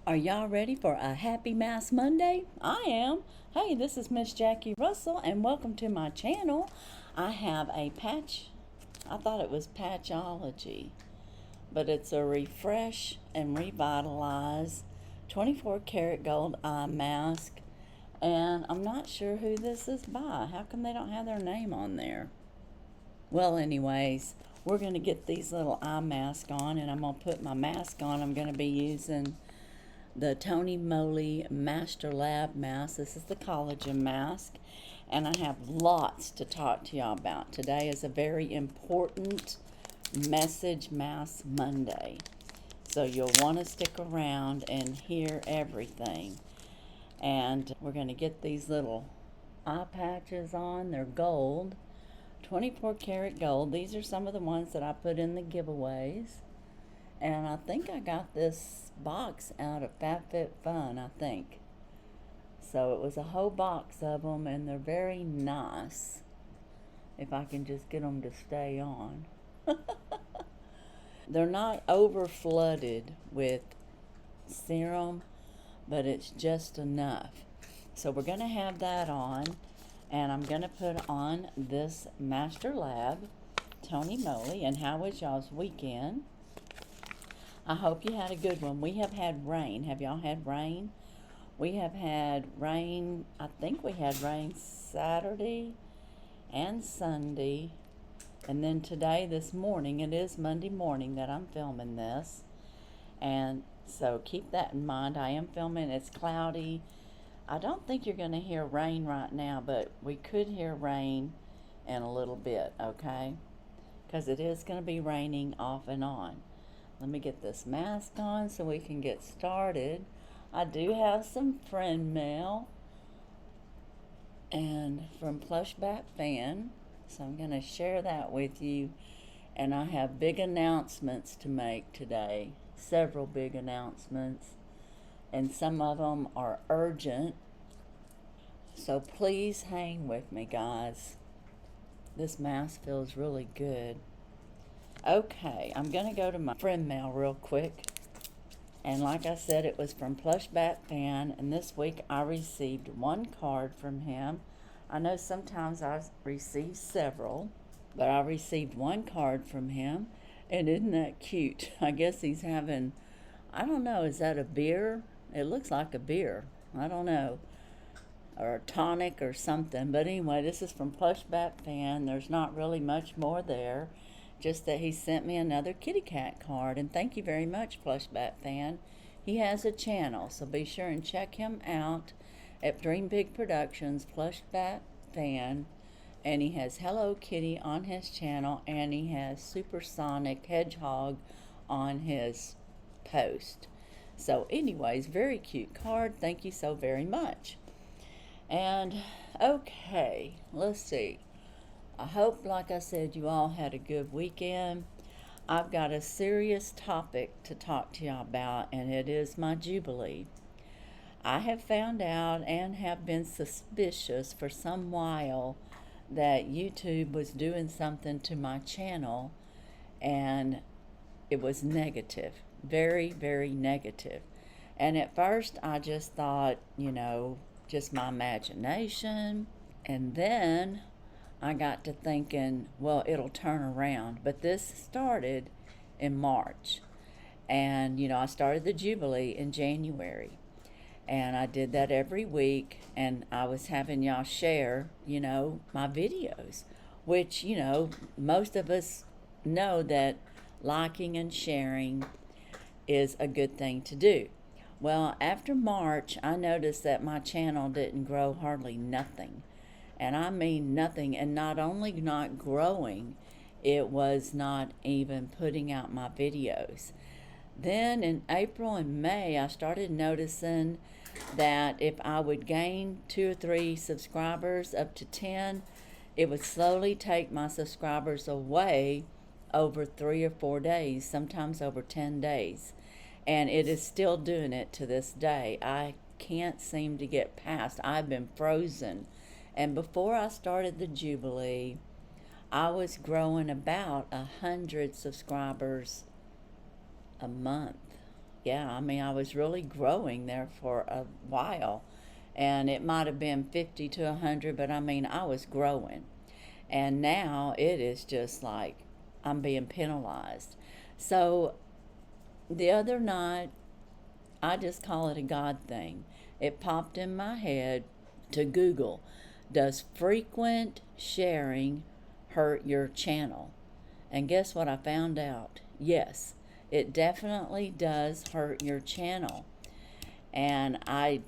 Are y'all ready for a happy Mask Monday? I am. Hey, this is Miss Jackie Russell and welcome to my channel. I have a patch. I thought it was Patchology, but it's a refresh and revitalize 24 karat gold eye mask. And I'm not sure who this is by. How come they don't have their name on there? Well, anyways, we're going to get these little eye masks on, and I'm going to put my mask on. I'm going to be using the Tony Moly Lab mask. This is the collagen mask, and I have lots to talk to y'all about. Today is a very important message mask Monday, so you'll want to stick around and hear everything. And we're going to get these little eye patches on. They're gold, 24 karat gold. These are some of the ones that I put in the giveaways. And I think I got this box out of FabFitFun, I think. So it was a whole box of them, and they're very nice. If I can just get them to stay on. They're not over flooded with serum, but it's just enough. So we're going to have that on, and I'm going to put on this Master Lab, Tony Moly. And how was y'all's weekend? I hope you had a good one. We have had rain. Have y'all had rain? We have had rain. I think we had rain Saturday and Sunday. And then today, this morning, it is Monday morning that I'm filming this. And so keep that in mind. I am filming. It's cloudy. I don't think you're going to hear rain right now, but we could hear rain in a little bit, okay? Because it is going to be raining off and on. Let me get this mask on so we can get started. I do have some friend mail and from Plush Bat Fan, so I'm going to share that with you. And I have big announcements to make today, several big announcements, and some of them are urgent. So please hang with me, guys. This mask feels really good. Okay, I'm going to go to my friend mail real quick. And like I said, it was from Plush Bat Fan. And this week I received one card from him. I know sometimes I receive several, but I received one card from him. And isn't that cute? I guess he's having, I don't know, is that a beer? It looks like a beer. I don't know. Or a tonic or something. But anyway, this is from Plush Bat Fan. There's not really much more there. Just that he sent me another kitty cat card. And thank you very much, Plush Bat Fan. He has a channel, so be sure and check him out at Dream Big Productions, Plush Bat Fan. And he has Hello Kitty on his channel, and he has Supersonic Hedgehog on his post. So anyways, very cute card. Thank you so very much. And okay, let's see. I hope, like I said, you all had a good weekend. I've got a serious topic to talk to y'all about, and it is my Jubilee. I have found out and have been suspicious for some while that YouTube was doing something to my channel, and it was negative. Very, very negative. And at first, I just thought, you know, just my imagination. And then I got to thinking, well, it'll turn around. But this started in March. And, you know, I started the Jubilee in January. And I did that every week. And I was having y'all share, you know, my videos. Which, you know, most of us know that liking and sharing is a good thing to do. Well, after March, I noticed that my channel didn't grow hardly nothing. And I mean nothing, and not only not growing, it was not even putting out my videos. Then in April and May, I started noticing that if I would gain 2 or 3 subscribers up to 10, it would slowly take my subscribers away over 3 or 4 days, sometimes over 10 days. And it is still doing it to this day. I can't seem to get past. I've been frozen. And before I started the Jubilee, I was growing about 100 subscribers a month. Yeah, I mean, I was really growing there for a while, and it might have been 50 to 100, but I mean, I was growing. And now it is just like I'm being penalized. So the other night, I just call it a God thing. It popped in my head to Google, does frequent sharing hurt your channel? And guess what I found out? Yes, it definitely does hurt your channel. And I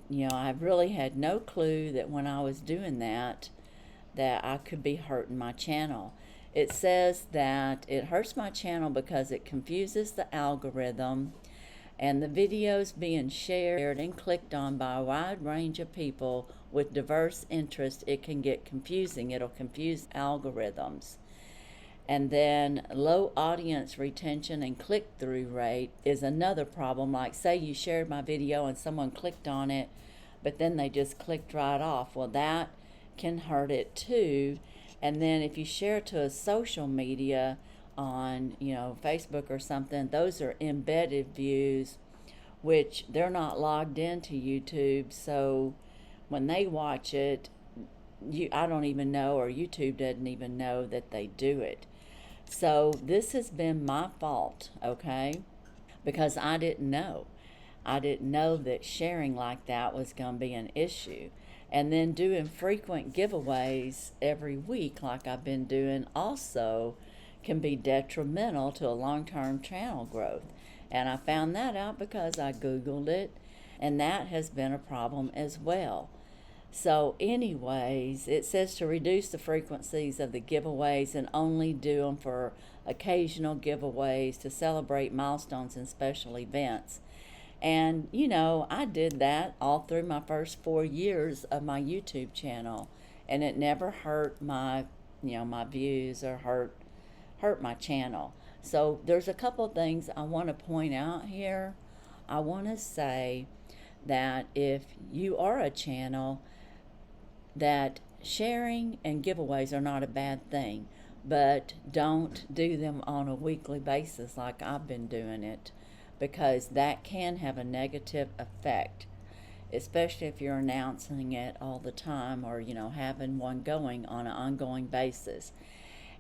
really had no clue that when I was doing that I could be hurting my channel. It says that it hurts my channel because it confuses the algorithm, and the videos being shared and clicked on by a wide range of people with diverse interests, it can get confusing. It'll confuse algorithms. And then low audience retention and click-through rate is another problem. Like, say you shared my video and someone clicked on it, but then they just clicked right off. Well, that can hurt it too. And then if you share it to a social media on, Facebook or something, those are embedded views, which they're not logged into YouTube. So when they watch it, I don't even know, or YouTube doesn't even know that they do it. So this has been my fault, okay? Because I didn't know. I didn't know that sharing like that was going to be an issue. And then doing frequent giveaways every week like I've been doing also can be detrimental to a long-term channel growth. And I found that out because I Googled it, and that has been a problem as well. So anyways, it says to reduce the frequencies of the giveaways and only do them for occasional giveaways to celebrate milestones and special events. And, I did that all through my first 4 years of my YouTube channel, and it never hurt my, my views or hurt my channel. So there's a couple of things I want to point out here. I want to say that if you are a channel, that sharing and giveaways are not a bad thing, but don't do them on a weekly basis like I've been doing it, because that can have a negative effect, especially if you're announcing it all the time, or having one going on an ongoing basis.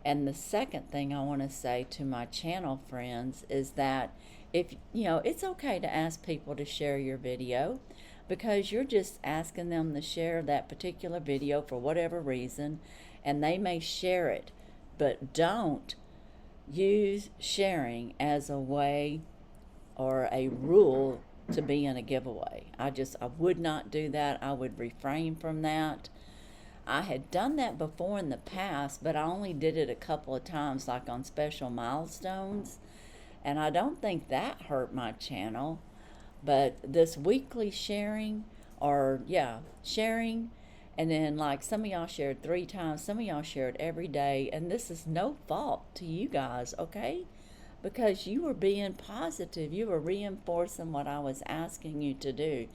And the second thing I want to say to my channel friends is that if it's okay to ask people to share your video, because you're just asking them to share that particular video for whatever reason, and they may share it. But don't use sharing as a way or a rule to be in a giveaway. I would not do that. I would refrain from that. I had done that before in the past, but I only did it a couple of times, like on special milestones, and I don't think that hurt my channel. But this weekly sharing, sharing, and then like some of y'all shared 3 times, some of y'all shared every day, and this is no fault to you guys, okay? Because you were being positive. You were reinforcing what I was asking you to do.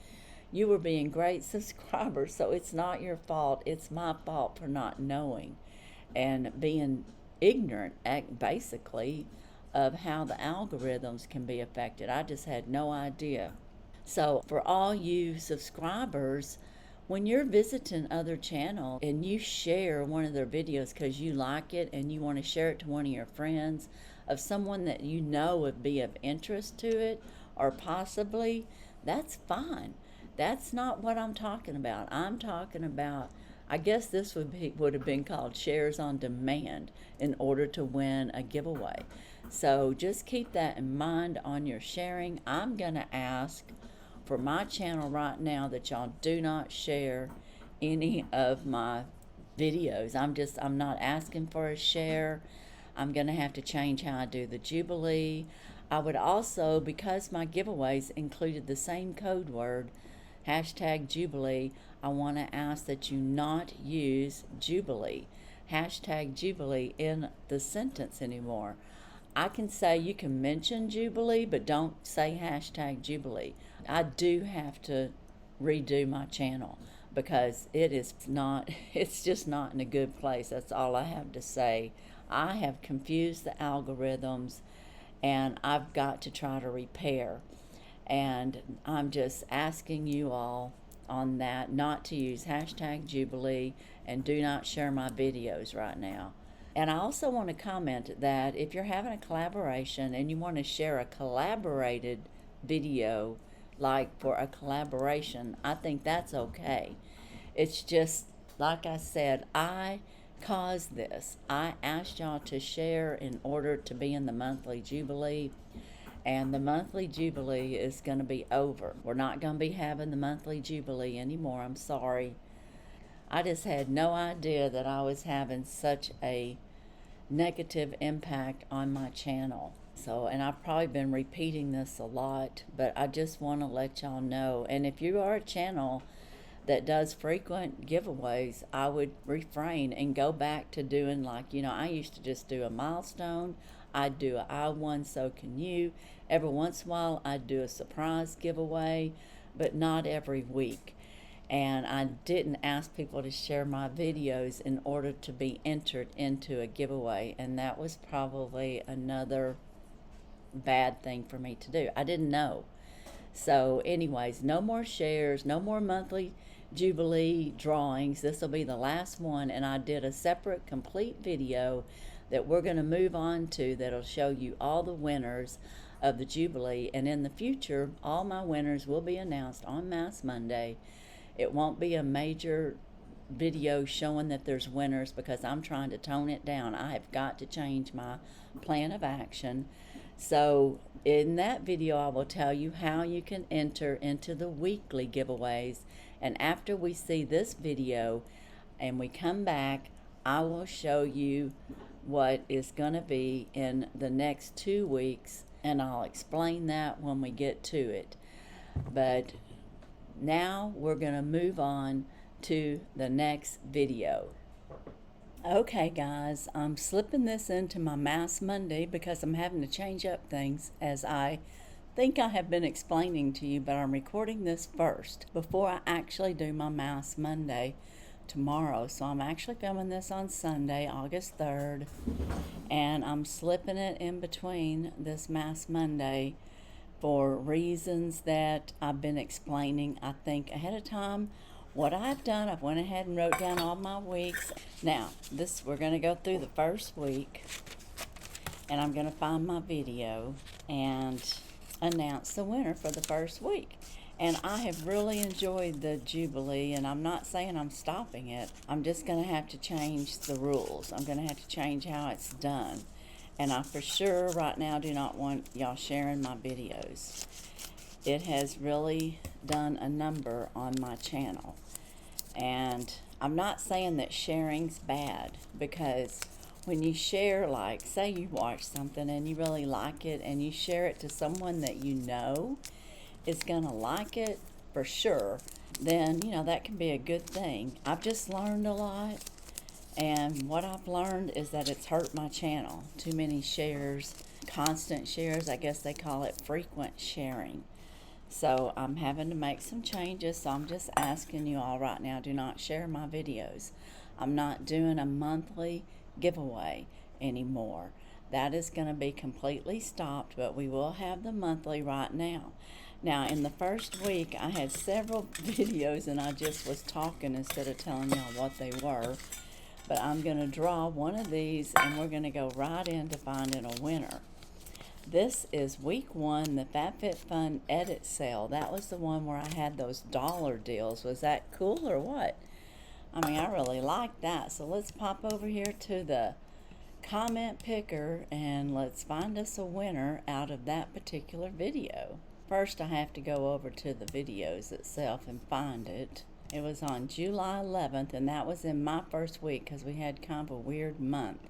You were being great subscribers, so it's not your fault. It's my fault for not knowing and being ignorant, basically, of how the algorithms can be affected. I just had no idea. So for all you subscribers, when you're visiting other channels and you share one of their videos because you like it and you want to share it to one of your friends, of someone that you know would be of interest to it, or possibly, that's fine. That's not what I'm talking about. I'm talking about, I guess this would have been called shares on demand in order to win a giveaway. So just keep that in mind on your sharing. I'm going to ask for my channel right now that y'all do not share any of my videos. I'm not asking for a share. I'm going to have to change how I do the Jubilee. I would also, because my giveaways included the same code word, #Jubilee, I want to ask that you not use Jubilee, #Jubilee in the sentence anymore. I can say you can mention Jubilee, but don't say #Jubilee. I do have to redo my channel because it's just not in a good place. That's all I have to say. I have confused the algorithms, and I've got to try to repair. And I'm just asking you all on that not to use hashtag Jubilee and do not share my videos right now. And I also want to comment that if you're having a collaboration and you want to share a collaborated video, like for a collaboration, I think that's okay. It's just, like I said, I caused this. I asked y'all to share in order to be in the monthly Jubilee, and the monthly Jubilee is going to be over. We're not going to be having the monthly Jubilee anymore. I'm sorry. I just had no idea that I was having such a negative impact on my channel. So, and I've probably been repeating this a lot, but I just want to let y'all know. And if you are a channel that does frequent giveaways, I would refrain and go back to doing, like, you know, I used to just do a milestone. I'd do a I won, so can you. Every once in a while I'd do a surprise giveaway, but not every week. And I didn't ask people to share my videos in order to be entered into a giveaway, and that was probably another bad thing for me to do. I didn't know. So anyways, no more shares, no more monthly Jubilee drawings. This will be the last one, and I did a separate complete video that we're going to move on to that'll show you all the winners of the Jubilee, and in the future all my winners will be announced on Mass Monday. It won't be a major video showing that there's winners because I'm trying to tone it down. I have got to change my plan of action. So in that video I will tell you how you can enter into the weekly giveaways, and after we see this video and we come back, I will show you what is going to be in the next 2 weeks, and I'll explain that when we get to it. But now we're going to move on to the next video. Okay guys, I'm slipping this into my Mass Monday because I'm having to change up things, as I think I have been explaining to you, but I'm recording this first before I actually do my Mass Monday tomorrow. So I'm actually filming this on Sunday, August 3rd, and I'm slipping it in between this Mass Monday for reasons that I've been explaining, I think, ahead of time. What I've done, I've went ahead and wrote down all my weeks. Now, we're going to go through the first week, and I'm going to find my video and announce the winner for the first week. And I have really enjoyed the Jubilee, and I'm not saying I'm stopping it. I'm just going to have to change the rules. I'm going to have to change how it's done. And I for sure right now do not want y'all sharing my videos. It has really done a number on my channel. And I'm not saying that sharing's bad, because when you share, like, say you watch something and you really like it and you share it to someone that you know is gonna like it for sure, then, you know, that can be a good thing. I've just learned a lot. And what I've learned is that it's hurt my channel. Too many shares, constant shares, I guess they call it frequent sharing. So I'm having to make some changes, so I'm just asking you all right now, do not share my videos. I'm not doing a monthly giveaway anymore. That is going to be completely stopped, but we will have the monthly right now. Now, in the first week, I had several videos, and I just was talking instead of telling y'all what they were. But I'm going to draw one of these, and we're going to go right into finding a winner. This is week 1, the FabFitFun edit sale. That was the one where I had those dollar deals. Was that cool or what? I mean, I really like that. So let's pop over here to the comment picker, and let's find us a winner out of that particular video. First, I have to go over to the videos itself and find it. It was on July 11th, and that was in my first week because we had kind of a weird month.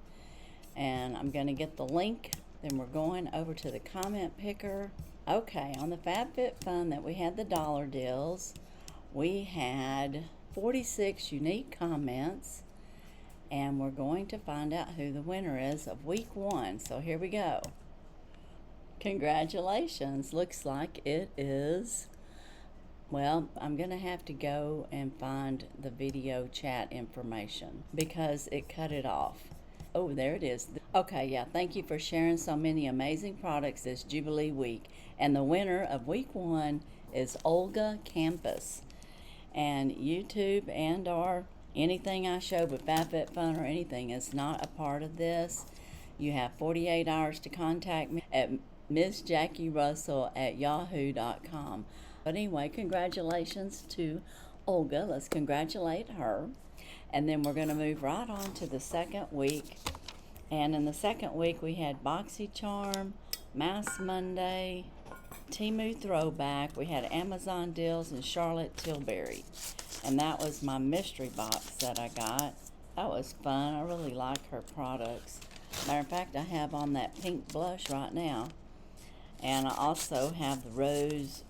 And I'm going to get the link, then we're going over to the comment picker. Okay, on the FabFitFun that we had the dollar deals, we had 46 unique comments, and we're going to find out who the winner is of week 1. So here we go. Congratulations. Looks like it is... Well, I'm going to have to go and find the video chat information because it cut it off. Oh, there it is. Okay, yeah, thank you for sharing so many amazing products this Jubilee week. And the winner of week 1 is Olga Campus. And YouTube and or anything I showed with FabFitFun or anything is not a part of this. You have 48 hours to contact me at MISSJACKIE@yahoo.com. But anyway, congratulations to Olga. Let's congratulate her. And then we're going to move right on to the second week. And in the second week, we had BoxyCharm, Mass Monday, TEMU Throwback. We had Amazon Deals and Charlotte Tilbury. And that was my mystery box that I got. That was fun. I really like her products. Matter of fact, I have on that pink blush right now. And I also have the Rose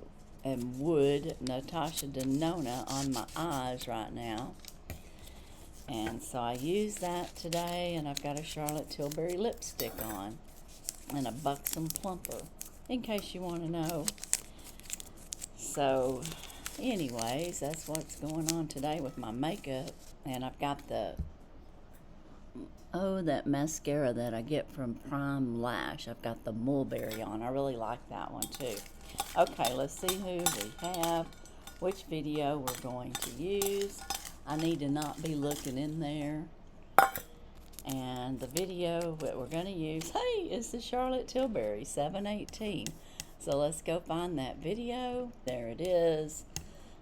and Wood Natasha Denona on my eyes right now. And so I used that today, and I've got a Charlotte Tilbury lipstick on and a Buxom Plumper, in case you want to know. So anyways, that's what's going on today with my makeup. And I've got that mascara that I get from PrimeLash. I've got the mulberry on. I really like that one too. Okay, let's see who we have, which video we're going to use. I need to not be looking in there. And the video that we're going to use, hey, is the Charlotte Tilbury 718. So let's go find that video. There it is.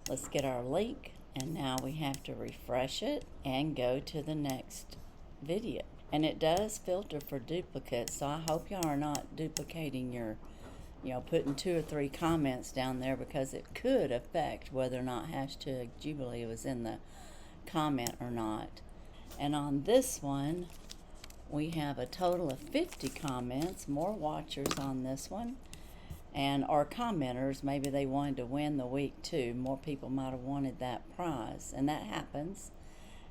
Let's get our link. And now we have to refresh it and go to the next video. And it does filter for duplicates. So I hope y'all are not duplicating your, putting 2 or 3 comments down there, because it could affect whether or not hashtag Jubilee was in the comment or not. And on this one, we have a total of 50 comments, more watchers on this one, and our commenters, maybe they wanted to win the week too. More people might have wanted that prize, and that happens.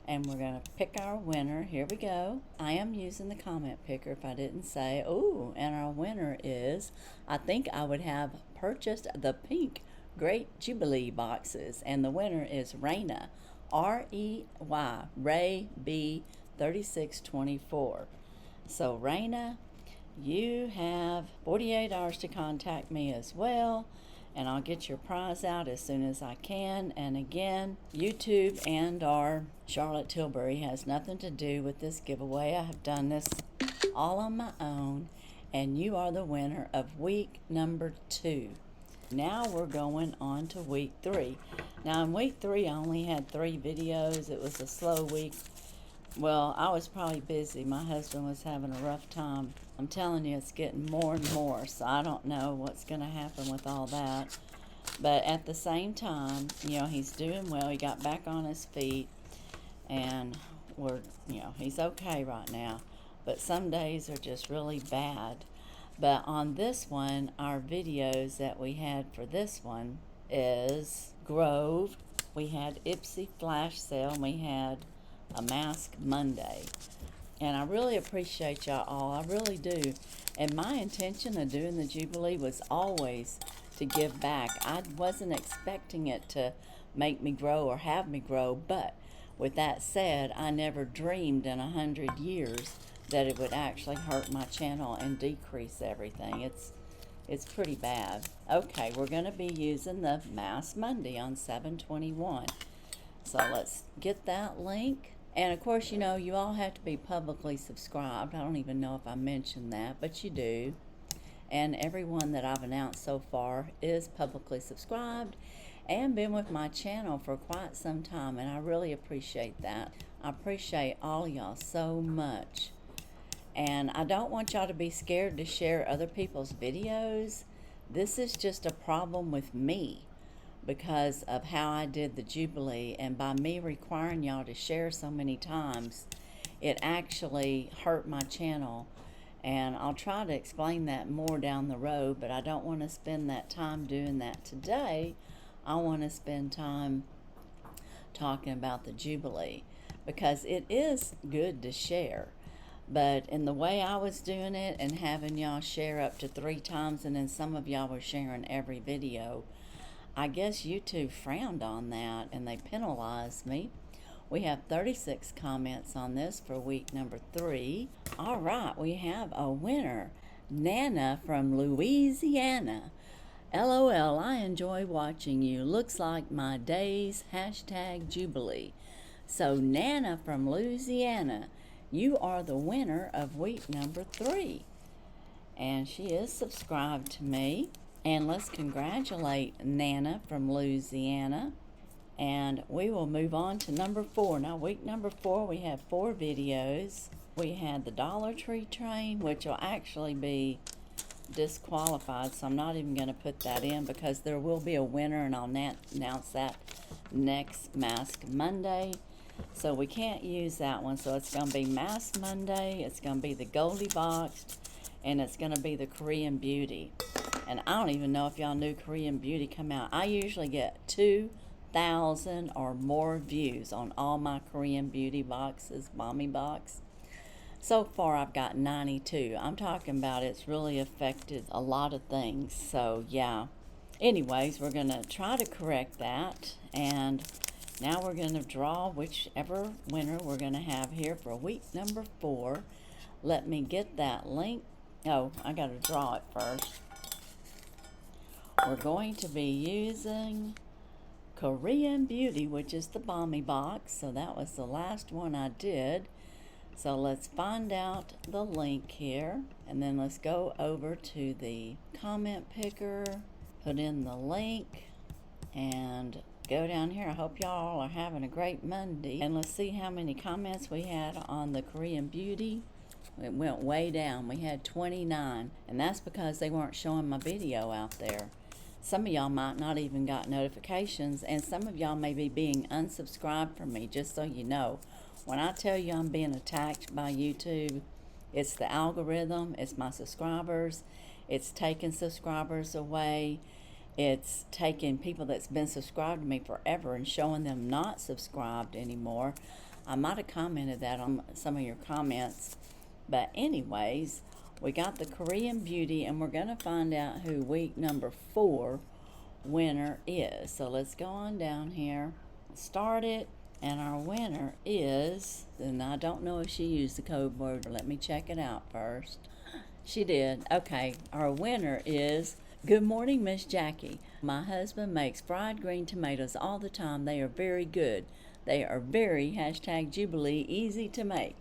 And we're going to pick our winner. Here we go. I am using the comment picker if I didn't say. Oh, and our winner is, I think I would have purchased the pink Great Jubilee boxes, and the winner is Raina, R-E-Y, Ray B 3624. So Raina, you have 48 hours to contact me as well, and I'll get your prize out as soon as I can. And again, YouTube and our Charlotte Tilbury has nothing to do with this giveaway. I have done this all on my own, and you are the winner of week number 2. Now we're going on to week 3. Now in week 3, I only had 3 videos. It was a slow week. Well, I was probably busy. My husband was having a rough time. I'm telling you, it's getting more and more, so I don't know what's going to happen with all that. But at the same time, he's doing well. He got back on his feet, and he's okay right now. But some days are just really bad. But on this one, our videos that we had for this one is Grove. We had Ipsy Flash Sale, and we had a Mask Monday. And I really appreciate y'all all. I really do. And my intention of doing the Jubilee was always to give back. I wasn't expecting it to make me grow or have me grow. But with that said, I never dreamed in 100 years that it would actually hurt my channel and decrease everything. It's pretty bad. Okay, we're going to be using the Mask Monday on 7/21. So let's get that link. And of course, you all have to be publicly subscribed. I don't even know if I mentioned that, but you do. And everyone that I've announced so far is publicly subscribed and been with my channel for quite some time, and I really appreciate that. I appreciate all y'all so much. And I don't want y'all to be scared to share other people's videos. This is just a problem with me because of how I did the Jubilee, and by me requiring y'all to share so many times, it actually hurt my channel. And I'll try to explain that more down the road, but I don't want to spend that time doing that today. I want to spend time talking about the Jubilee because it is good to share. But in the way I was doing it and having y'all share up to 3 times, and then some of y'all were sharing every video, I guess YouTube frowned on that and they penalized me, We have 36 comments on this for week number 3. All right, we have a winner, Nana from Louisiana. LOL, I enjoy watching you. Looks like my day's #Jubilee. So Nana from Louisiana, you are the winner of week number 3. And she is subscribed to me. And let's congratulate Nana from Louisiana. And we will move on to number 4. Now, week number 4, we have 4 videos. We had the Dollar Tree train, which will actually be disqualified, so I'm not even going to put that in because there will be a winner, and I'll announce that next Mask Monday. So we can't use that one. So it's going to be Mask Monday, it's going to be the Goldie Boxed, and it's going to be the Korean Beauty. And I don't even know if y'all knew Korean Beauty come out. I usually get 2,000 or more views on all my Korean Beauty boxes, Mommy Box. So far I've got 92. I'm talking about it's really affected a lot of things. So yeah. Anyways, we're going to try to correct that. And now we're going to draw whichever winner we're going to have here for week number 4. Let me get that link. Oh, I got to draw it first. We're going to be using Korean Beauty, which is the Mommy Box. So that was the last one I did. So let's find out the link here, and then let's go over to the comment picker, put in the link, and go down here. I hope y'all are having a great Monday. And let's see how many comments we had on the Korean Beauty. It went way down. We had 29, and that's because they weren't showing my video out there. Some of y'all might not even got notifications, and some of y'all may be being unsubscribed from me, just so you know. When I tell you I'm being attacked by YouTube, it's the algorithm, it's my subscribers, it's taking subscribers away, it's taking people that's been subscribed to me forever and showing them not subscribed anymore. I might have commented that on some of your comments, but anyways, we got the Korean Beauty, and we're going to find out who week number 4 winner is. So let's go on down here, start it. And our winner is, and I don't know if she used the code word. Let me check it out first. She did. Okay, our winner is, good morning, Miss Jackie. My husband makes fried green tomatoes all the time. They are very good. They are very #Jubilee easy to make.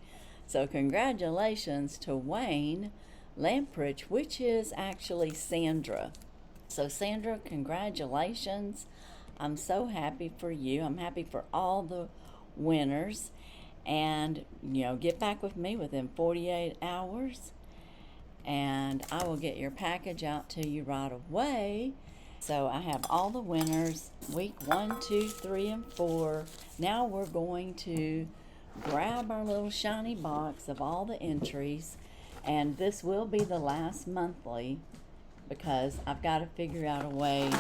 So congratulations to Wayne Lamprich, which is actually Sandra. So Sandra, congratulations. I'm so happy for you. I'm happy for all the winners. And, you know, get back with me within 48 hours. And I will get your package out to you right away. So I have all the winners, week 1, 2, 3, and 4. Now we're going to grab our little shiny box of all the entries. And this will be the last monthly because I've got to figure out a way.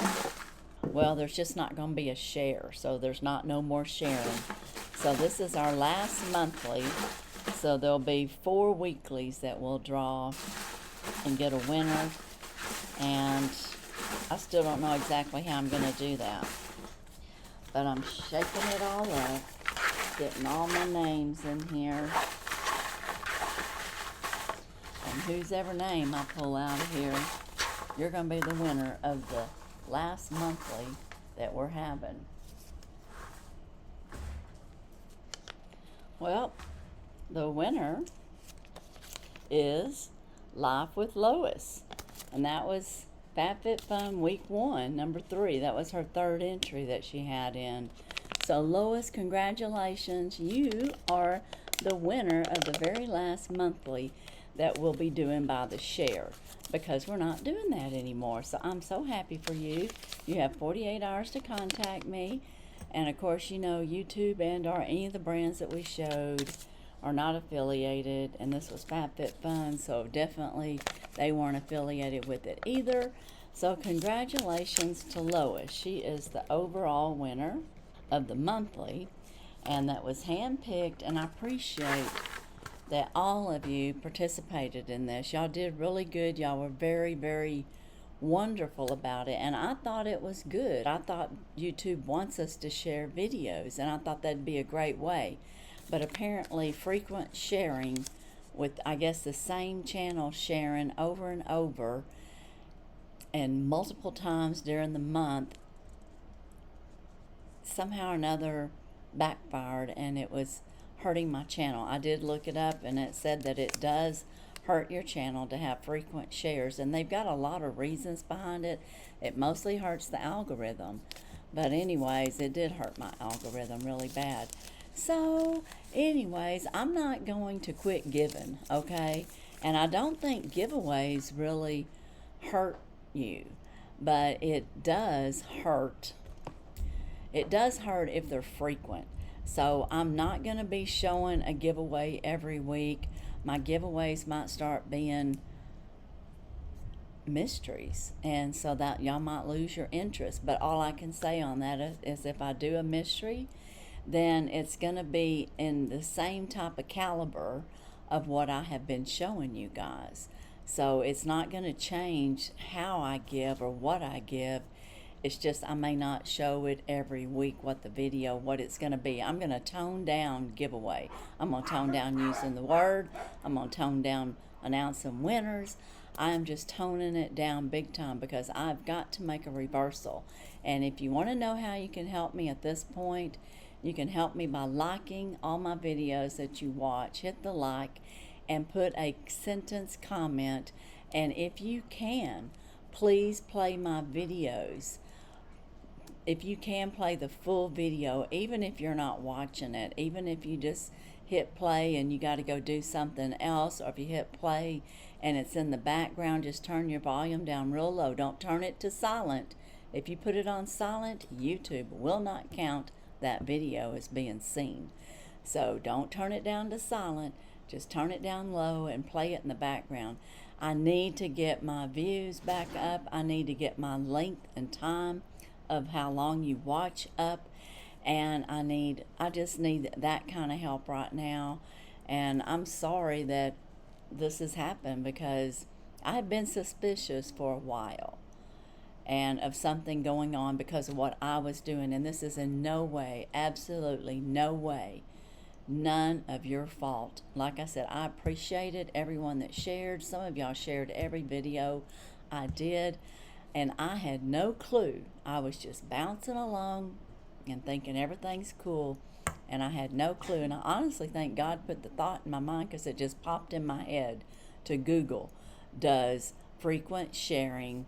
Well, there's just not going to be a share, so there's no more sharing. So this is our last monthly, so there'll be 4 weeklies that we'll draw and get a winner, and I still don't know exactly how I'm going to do that. But I'm shaking it all up, getting all my names in here, and whose ever name I pull out of here, you're going to be the winner of the last monthly that we're having. Well, the winner is Life with Lois, and that was FabFitFun week 1, number 3. That was her 3rd entry that she had in. So Lois, congratulations. You are the winner of the very last monthly that we'll be doing by the share, because we're not doing that anymore. So I'm so happy for you. You have 48 hours to contact me. And of course, you know, YouTube and or any of the brands that we showed are not affiliated. And this was FabFitFun, so definitely they weren't affiliated with it either. So congratulations to Lois. She is the overall winner of the monthly. And that was handpicked, and I appreciate that all of you participated in this. Y'all did really good. Y'all were very, very wonderful about it, and I thought it was good. I thought YouTube wants us to share videos, and I thought that'd be a great way. But apparently frequent sharing with, I guess, the same channel sharing over and over and multiple times during the month, somehow or another backfired, and it was hurting my channel. I did look it up, and it said that it does hurt your channel to have frequent shares, and they've got a lot of reasons behind it. It mostly hurts the algorithm, but anyways, it did hurt my algorithm really bad. So anyways, I'm not going to quit giving, okay? And I don't think giveaways really hurt you, but it does hurt. It does hurt if they're frequent. So I'm not going to be showing a giveaway every week. My giveaways might start being mysteries, and so that y'all might lose your interest. But all I can say on that is if I do a mystery, then it's going to be in the same type of caliber of what I have been showing you guys. So it's not going to change how I give or what I give. It's just I may not show it every week what it's going to be. I'm going to tone down giveaway. I'm going to tone down using the word. I'm going to tone down announcing winners. I am just toning it down big time because I've got to make a reversal. And if you want to know how you can help me at this point, you can help me by liking all my videos that you watch. Hit the like and put a sentence comment. And if you can, please play my videos. If you can, play the full video, even if you're not watching it, even if you just hit play and you got to go do something else, or if you hit play and it's in the background, just turn your volume down real low. Don't turn it to silent. If you put it on silent, YouTube will not count that video as being seen. So don't turn it down to silent. Just turn it down low and play it in the background. I need to get my views back up. I need to get my length and time of how long you watch up, and I just need that kind of help right now. And I'm sorry that this has happened, because I have been suspicious for a while and of something going on because of what I was doing, and this is in no way, absolutely no way, none of your fault. Like I said, I appreciated everyone that shared. Some of y'all shared every video I did, and I had no clue. I was just bouncing along and thinking everything's cool, and I had no clue. And I honestly think God put the thought in my mind, because it just popped in my head to Google, does frequent sharing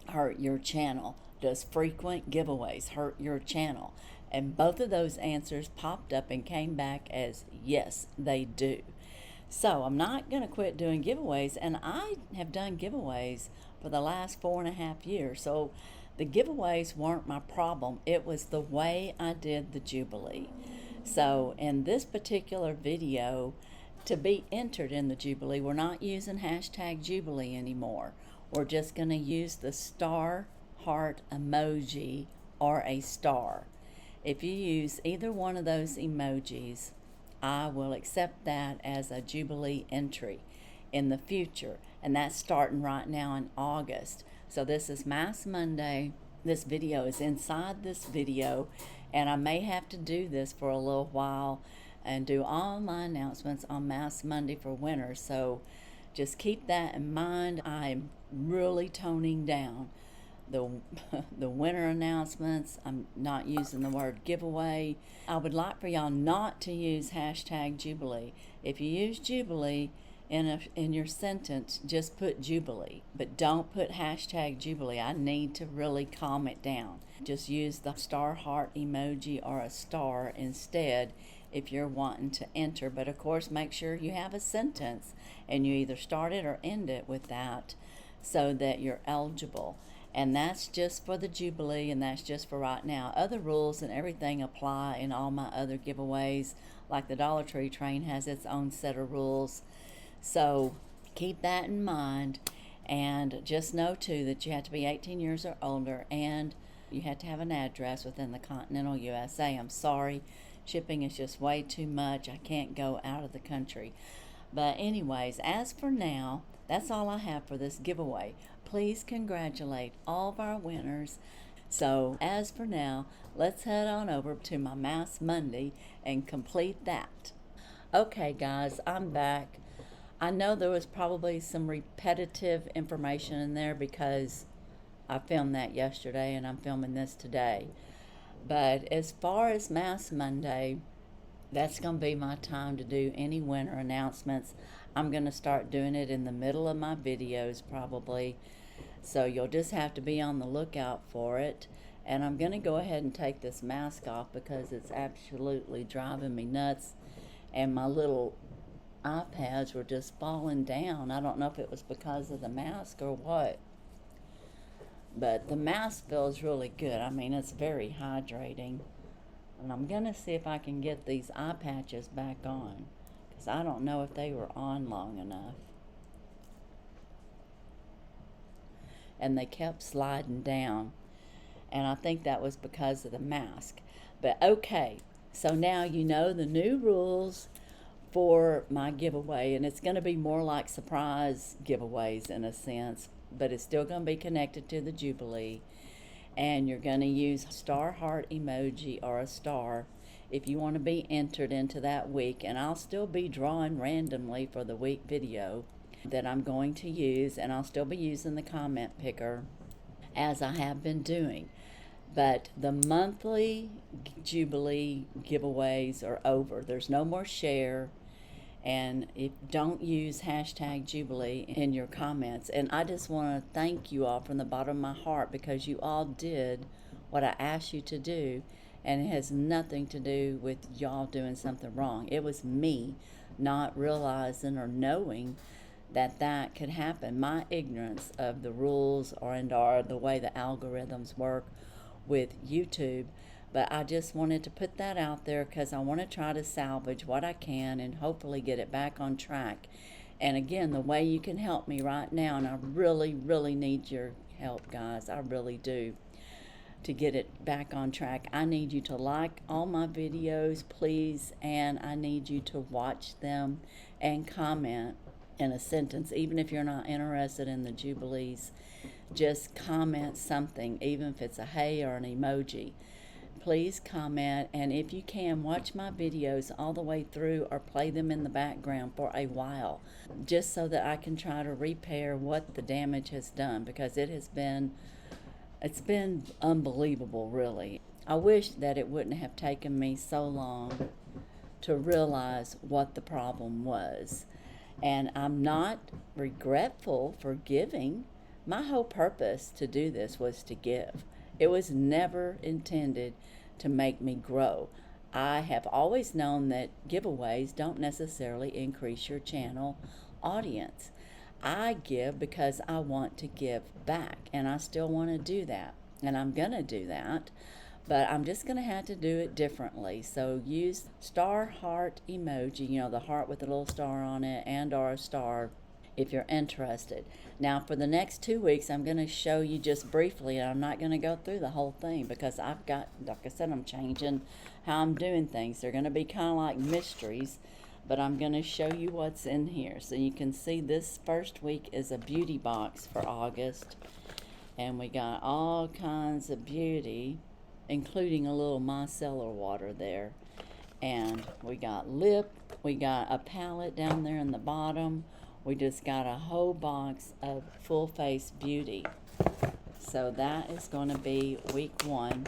hurt your channel? Does frequent giveaways hurt your channel? And both of those answers popped up and came back as yes, they do. So I'm not going to quit doing giveaways, and I have done giveaways for the last 4.5 years. So the giveaways weren't my problem. It was the way I did the Jubilee. So in this particular video, to be entered in the Jubilee, we're not using hashtag Jubilee anymore. We're just going to use the star heart emoji or a star. If you use either one of those emojis, I will accept that as a Jubilee entry in the future. And that's starting right now in August. So this is Mass Monday. This video is inside this video, and I may have to do this for a little while and do all my announcements on Mass Monday for winners. So just keep that in mind. I'm really toning down the winner announcements. I'm not using the word giveaway. I would like for y'all not to use hashtag Jubilee. If you use Jubilee in your sentence, just put Jubilee, but don't put hashtag Jubilee. I need to really calm it down. Just use the star heart emoji or a star instead if you're wanting to enter. But of course, make sure you have a sentence and you either start it or end it with that, so that you're eligible. And that's just for the Jubilee, and that's just for right now. Other rules and everything apply in all my other giveaways. Like the Dollar Tree train has its own set of rules. So keep that in mind. And just know too that you have to be 18 years or older, and you have to have an address within the continental USA. I'm sorry, shipping is just way too much. I can't go out of the country. But anyways, as for now, that's all I have for this giveaway. please congratulate all of our winners. So as for now, let's head on over to my Mask Monday and complete that. Okay guys, I'm back. I know there was probably some repetitive information in there because I filmed that yesterday and I'm filming this today. But as far as Mask Monday, that's going to be my time to do any winner announcements. I'm going to start doing it in the middle of my videos probably. So you'll just have to be on the lookout for it. And I'm going to go ahead and take this mask off because it's absolutely driving me nuts. And my little iPads were just falling down. I don't know if it was because of the mask or what. But the mask feels really good. I mean, it's very hydrating. And I'm going to see if I can get these eye patches back on, because I don't know if they were on long enough. And they kept sliding down. And I think that was because of the mask. But okay, so now you know the new rules for my giveaway. And it's going to be more like surprise giveaways in a sense. But it's still going to be connected to the Jubilee. And you're going to use star heart emoji or a star if you want to be entered into that week. And I'll still be drawing randomly for the week video that I'm going to use. And I'll still be using the comment picker as I have been doing. But the monthly Jubilee giveaways are over. There's no more share. And don't use hashtag Jubilee in your comments. And I just want to thank you all from the bottom of my heart, because you all did what I asked you to do, and it has nothing to do with y'all doing something wrong. It was me not realizing or knowing that that could happen. My ignorance of the rules or the way the algorithms work with YouTube. But I just wanted to put that out there because I want to try to salvage what I can and hopefully get it back on track. And again, the way you can help me right now, and I really, really need your help, guys. I really do. To get it back on track, I need you to like all my videos, please. And I need you to watch them and comment in a sentence. Even if you're not interested in the Jubilees, just comment something, even if it's a hey or an emoji. Please comment, and if you can, watch my videos all the way through or play them in the background for a while, just so that I can try to repair what the damage has done, because it's been unbelievable, really. I wish that it wouldn't have taken me so long to realize what the problem was. And I'm not regretful for giving. My whole purpose to do this was to give. It was never intended to make me grow. I have always known that giveaways don't necessarily increase your channel audience. I give because I want to give back, and I still want to do that, and I'm going to do that, but I'm just going to have to do it differently. So use star heart emoji, you know, the heart with a little star on it, and or a star if you're interested. Now for the next 2 weeks, I'm going to show you just briefly, and I'm not going to go through the whole thing because I've got, like I said, I'm changing how I'm doing things. They're going to be kind of like mysteries, but I'm going to show you what's in here. So you can see this first week is a beauty box for August, and we got all kinds of beauty, including a little micellar water there. And we got lip, we got a palette down there in the bottom. We just got a whole box of full face beauty. So that is going to be week 1.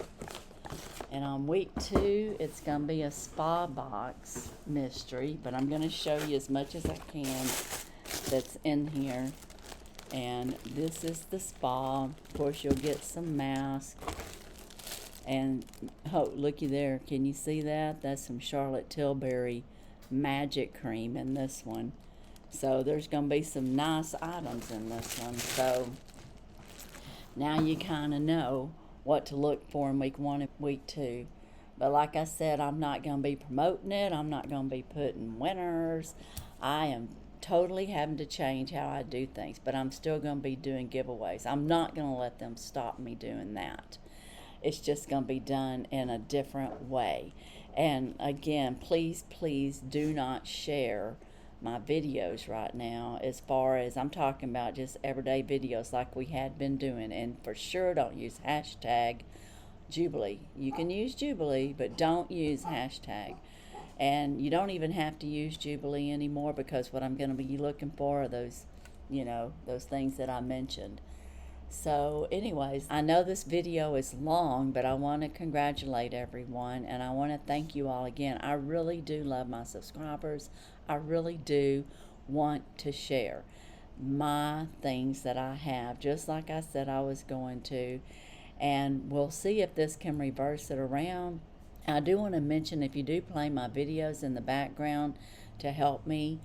And on week 2, it's going to be a spa box mystery. But I'm going to show you as much as I can that's in here. And this is the spa. Of course, you'll get some masks. And oh, looky there. Can you see that? That's some Charlotte Tilbury magic cream in this one. So there's going to be some nice items in this one. So now you kind of know what to look for in week 1 and week 2. But like I said, I'm not going to be promoting it. I'm not going to be putting winners. I am totally having to change how I do things. But I'm still going to be doing giveaways. I'm not going to let them stop me doing that. It's just going to be done in a different way. And again, please, please do not share my videos right now, as far as I'm talking about just everyday videos like we had been doing. And for sure, don't use hashtag Jubilee. You can use Jubilee, but don't use hashtag. And you don't even have to use Jubilee anymore, because what I'm going to be looking for are those, those things that I mentioned. So anyways, I know this video is long, but I want to congratulate everyone, and I want to thank you all again. I really do love my subscribers. I really do want to share my things that I have, just like I said I was going to. And we'll see if this can reverse it around. I do want to mention, if you do play my videos in the background to help me,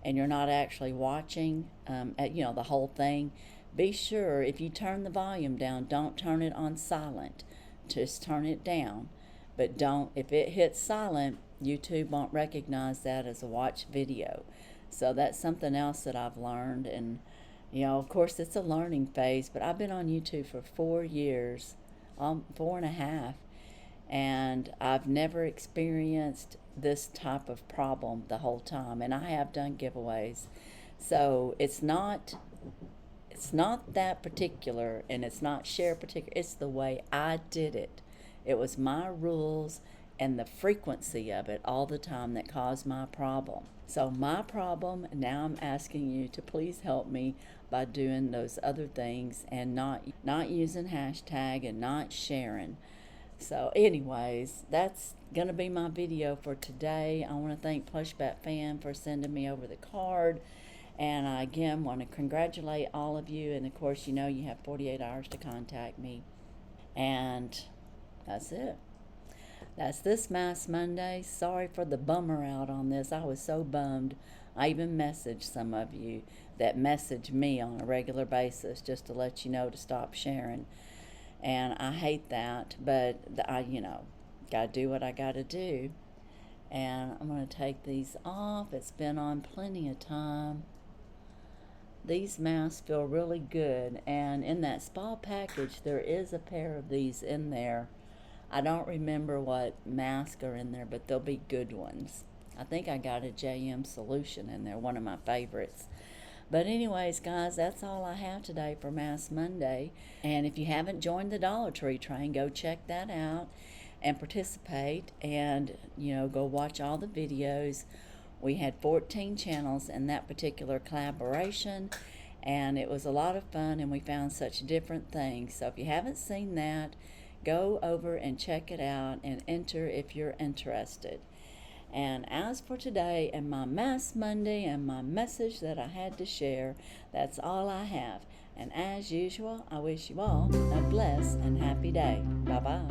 and you're not actually watching the whole thing, be sure, if you turn the volume down, don't turn it on silent. Just turn it down. But if it hits silent, YouTube won't recognize that as a watch video. So that's something else that I've learned. And, of course, it's a learning phase, but I've been on YouTube for 4 years, 4.5, and I've never experienced this type of problem the whole time. And I have done giveaways. So it's not that particular, and it's not share particular. It's the way I did it. It was my rules and the frequency of it all the time that caused my problem. So my problem, now I'm asking you to please help me by doing those other things and not using hashtag and not sharing. So anyways, that's going to be my video for today. I want to thank Plush Bat Fan for sending me over the card. And I, again, want to congratulate all of you. And, of course, you have 48 hours to contact me. And that's it. That's this Mask Monday. Sorry for the bummer out on this. I was so bummed. I even messaged some of you that message me on a regular basis just to let you know to stop sharing. And I hate that. But, I got to do what I got to do. And I'm going to take these off. It's been on plenty of time. These masks feel really good, and in that spa package there is a pair of these in there. I don't remember what masks are in there, but they'll be good ones. I think I got a JM Solution in there, one of my favorites. But anyways, guys, that's all I have today for Mask Monday. And if you haven't joined the Dollar Tree train, go check that out and participate, and go watch all the videos. We had 14 channels in that particular collaboration, and it was a lot of fun, and we found such different things. So if you haven't seen that, go over and check it out and enter if you're interested. And as for today and my Mask Monday and my message that I had to share, that's all I have. And as usual, I wish you all a blessed and happy day. Bye-bye.